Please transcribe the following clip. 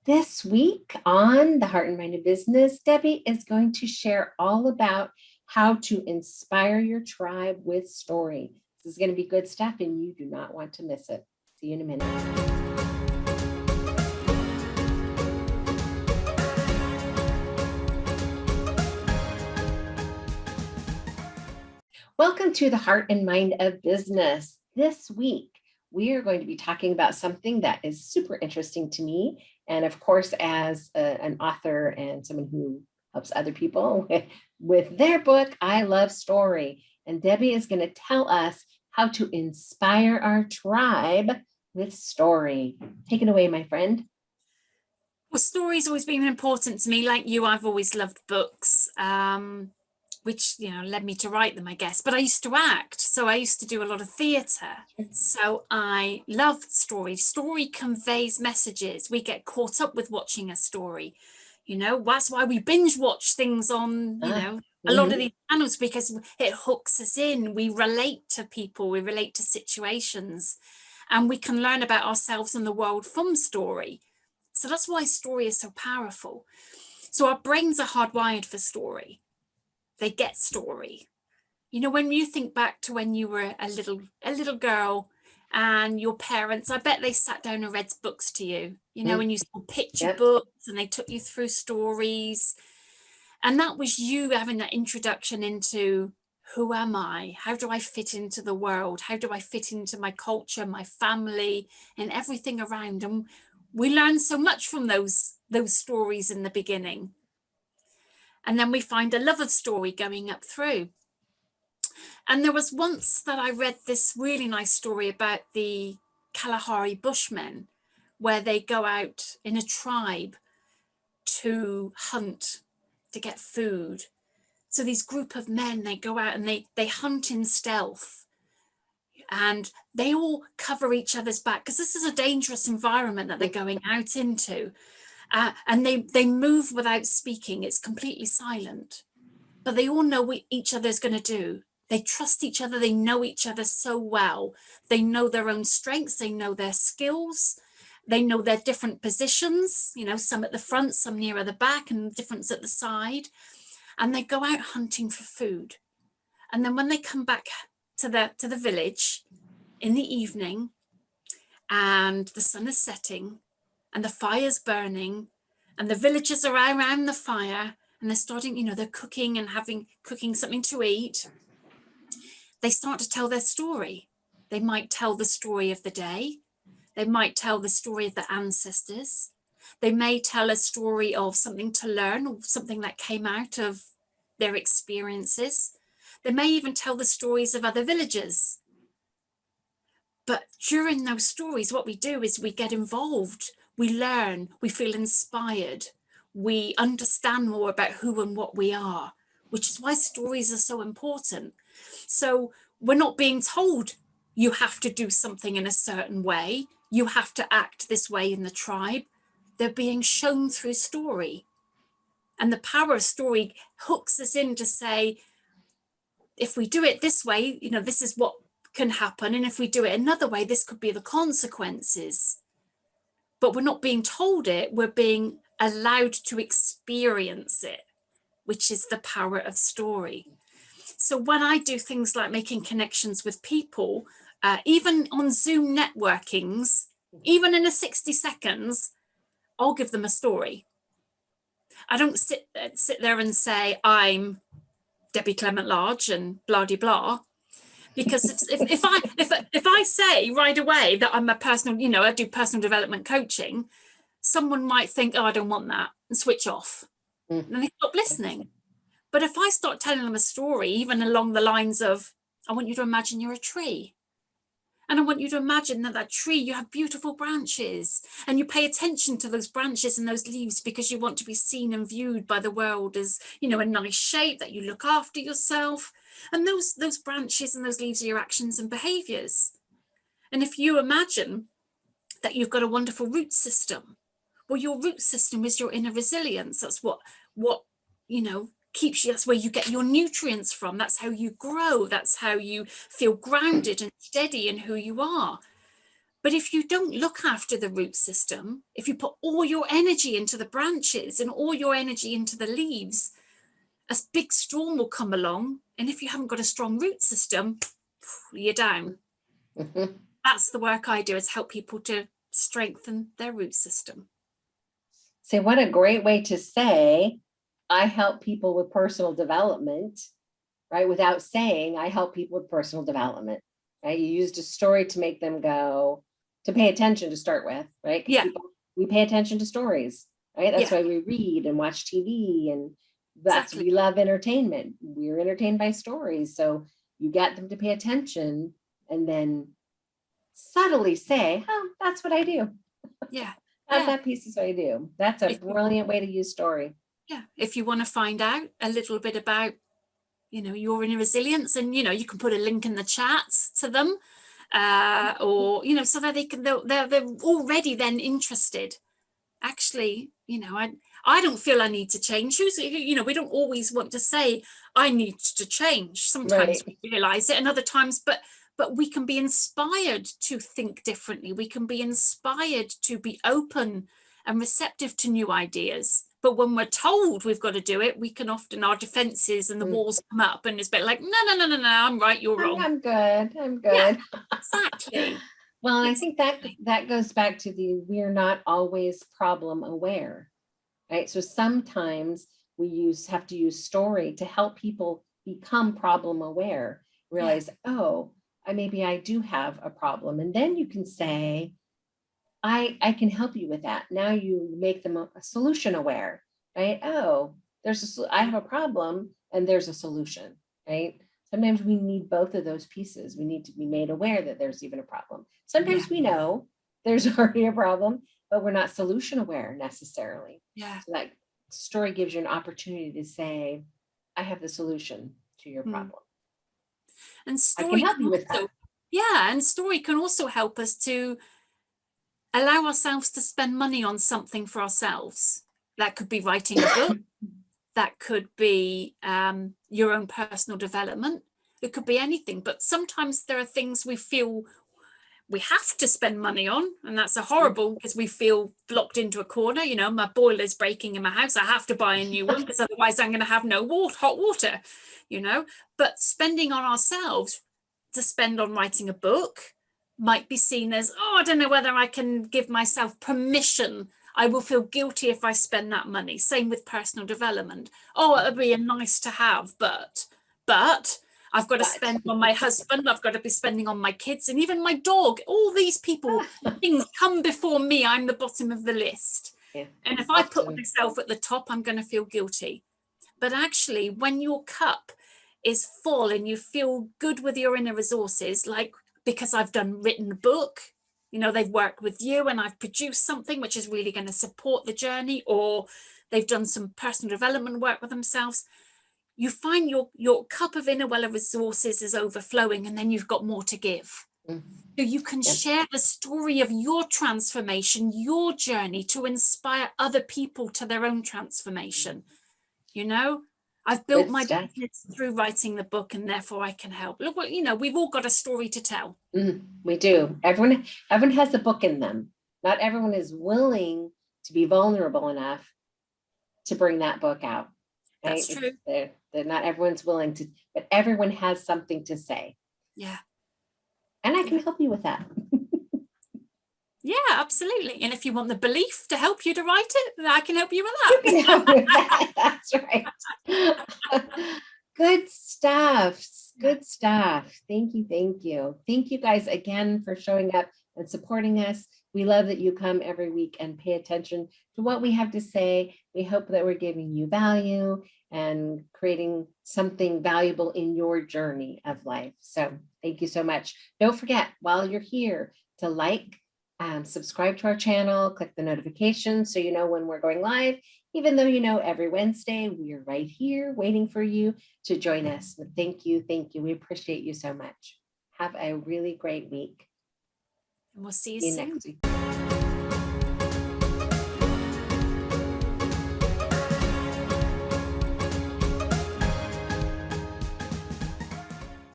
This week on the Heart and Mind of Business, Debbie is going to share all about how to inspire your tribe with story. This is going to be good stuff and you do not want to miss it. See you in a minute. Welcome to the Heart and Mind of Business. This week, we are going to be talking about something that is super interesting to me. And of course, as an author and someone who helps other people with their book, I Love Story. And Debbie is going to tell us how to inspire our tribe with story. Take it away, my friend. Well, story's always been important to me. Like you, I've always loved books, which, led me to write them, I guess. But I used to act, so I used to do a lot of theatre. So I loved story. Story conveys messages. We get caught up with watching a story. That's why we binge watch things on, a lot of these channels, because it hooks us in. We relate to people, we relate to situations, and we can learn about ourselves and the world from story. So that's why story is so powerful. So our brains are hardwired for story. They get story. When you think back to when you were a little girl and your parents, I bet they sat down and read books to you, when you saw picture books and they took you through stories. And that was you having that introduction into who am I? How do I fit into the world? How do I fit into my culture, my family, and everything around? And we learn so much from those stories in the beginning. And then we find a love of story going up through. And there was once that I read this really nice story about the Kalahari Bushmen, where they go out in a tribe to hunt, to get food. So these group of men, they go out and they hunt in stealth. And they all cover each other's back, because this is a dangerous environment that they're going out into. And they move without speaking. It's completely silent. But they all know what each other's going to do. They trust each other. They know each other so well. They know their own strengths. They know their skills. They know their different positions, some at the front, some nearer the back, and different at the side. And they go out hunting for food. And then when they come back to the village in the evening, and the sun is setting, and the fire's burning, and the villagers are around the fire, and they're starting, they're cooking and cooking something to eat. They start to tell their story. They might tell the story of the day. They might tell the story of the ancestors. They may tell a story of something to learn, or something that came out of their experiences. They may even tell the stories of other villagers. But during those stories, what we do is we get involved. We learn, we feel inspired, we understand more about who and what we are, which is why stories are so important. So we're not being told you have to do something in a certain way, you have to act this way in the tribe. They're being shown through story. And the power of story hooks us in to say, if we do it this way, this is what can happen. And if we do it another way, this could be the consequences. But we're not being told it, we're being allowed to experience it, which is the power of story. So when I do things like making connections with people, even on Zoom networkings, even in a 60 seconds, I'll give them a story. I don't sit there and say, I'm Debbie Clement Large and blah, de blah. Because if I say right away that I'm a personal, I do personal development coaching, someone might think, oh, I don't want that, and switch off. And then they stop listening. But if I start telling them a story, even along the lines of, I want you to imagine you're a tree. And I want you to imagine that tree, you have beautiful branches, and you pay attention to those branches and those leaves because you want to be seen and viewed by the world as, a nice shape, that you look after yourself. And those branches and those leaves are your actions and behaviors. And if you imagine that you've got a wonderful root system, well, your root system is your inner resilience. That's what keeps you, that's where you get your nutrients from. That's how you grow. That's how you feel grounded and steady in who you are. But if you don't look after the root system, if you put all your energy into the branches and all your energy into the leaves, a big storm will come along. And if you haven't got a strong root system, you're down. Mhm. That's the work I do, is help people to strengthen their root system. So what a great way to say, I help people with personal development, right? Without saying, I help people with personal development, right? You used a story to make them go, to pay attention to start with, right? Because Yeah. we pay attention to stories, right? That's Yeah. why we read and watch TV, and that's, Exactly. we love entertainment. We're entertained by stories. So you get them to pay attention and then subtly say, oh, that's what I do. Yeah. That, Yeah. that piece is what I do. That's a If you, brilliant way to use story. yeah. If you want to find out a little bit about, your inner resilience, and, you can put a link in the chat to them, or, so that they're already then interested. Actually, I don't feel I need to change. We don't always want to say I need to change. Sometimes Right. we realize it, and other times, but we can be inspired to think differently. We can be inspired to be open and receptive to new ideas. But when we're told we've got to do it, we can often, our defenses and the walls come up, and it's a bit like, no, I'm right, you're wrong. I'm good. I'm Yeah, good. exactly. Well, I think Exactly. that goes back to we're not always problem aware, right? So sometimes we have to use story to help people become problem aware, Yeah. realize, oh, maybe I do have a problem. And then you can say, I can help you with that. Now you make them a solution aware, right? Oh, I have a problem and there's a solution, right? Sometimes we need both of those pieces. We need to be made aware that there's even a problem. Sometimes Yeah. we know there's already a problem, but we're not solution aware necessarily. Yeah. So that story gives you an opportunity to say, I have the solution to your problem. And I can story help can you with that. also, yeah, and story can also help us to allow ourselves to spend money on something for ourselves. That could be writing a book. That could be your own personal development. It could be anything. But sometimes there are things we feel we have to spend money on, and that's a horrible, because we feel locked into a corner. My boiler's breaking in my house, I have to buy a new one, because otherwise I'm going to have no hot water. But spending on ourselves, to spend on writing a book, might be seen as, oh, I don't know whether I can give myself permission. I will feel guilty if I spend that money. Same with personal development. Oh, it would be a nice to have, but I've got to spend on my husband, I've got to be spending on my kids, and even my dog. All these people, things come before me. I'm the bottom of the list. Yeah, and if I put myself at the top, I'm going to feel guilty. But actually, when your cup is full and you feel good with your inner resources, like, because I've written a book, they've worked with you and I've produced something which is really going to support the journey, or they've done some personal development work with themselves, you find your cup of inner well of resources is overflowing, and then you've got more to give. So you can share the story of your transformation, your journey, to inspire other people to their own transformation. I've built my business through writing the book, and therefore I can help. Look, we've all got a story to tell. We do. Everyone has a book in them. Not everyone is willing to be vulnerable enough to bring that book out. Right? That's true. They're not everyone's willing to, but everyone has something to say. Yeah. And I can help you with that. Yeah, absolutely. And if you want the belief to help you to write it, then I can help you with that. You can help with that. That's right. Good stuff. Good stuff. Thank you. Thank you. Thank you guys again for showing up and supporting us. We love that you come every week and pay attention to what we have to say. We hope that we're giving you value and creating something valuable in your journey of life. So thank you so much. Don't forget, while you're here, to subscribe to our channel, click the notifications so you know when we're going live. Even though every Wednesday we are right here waiting for you to join us. But thank you. We appreciate you so much. Have a really great week. And we'll see you soon. Next week.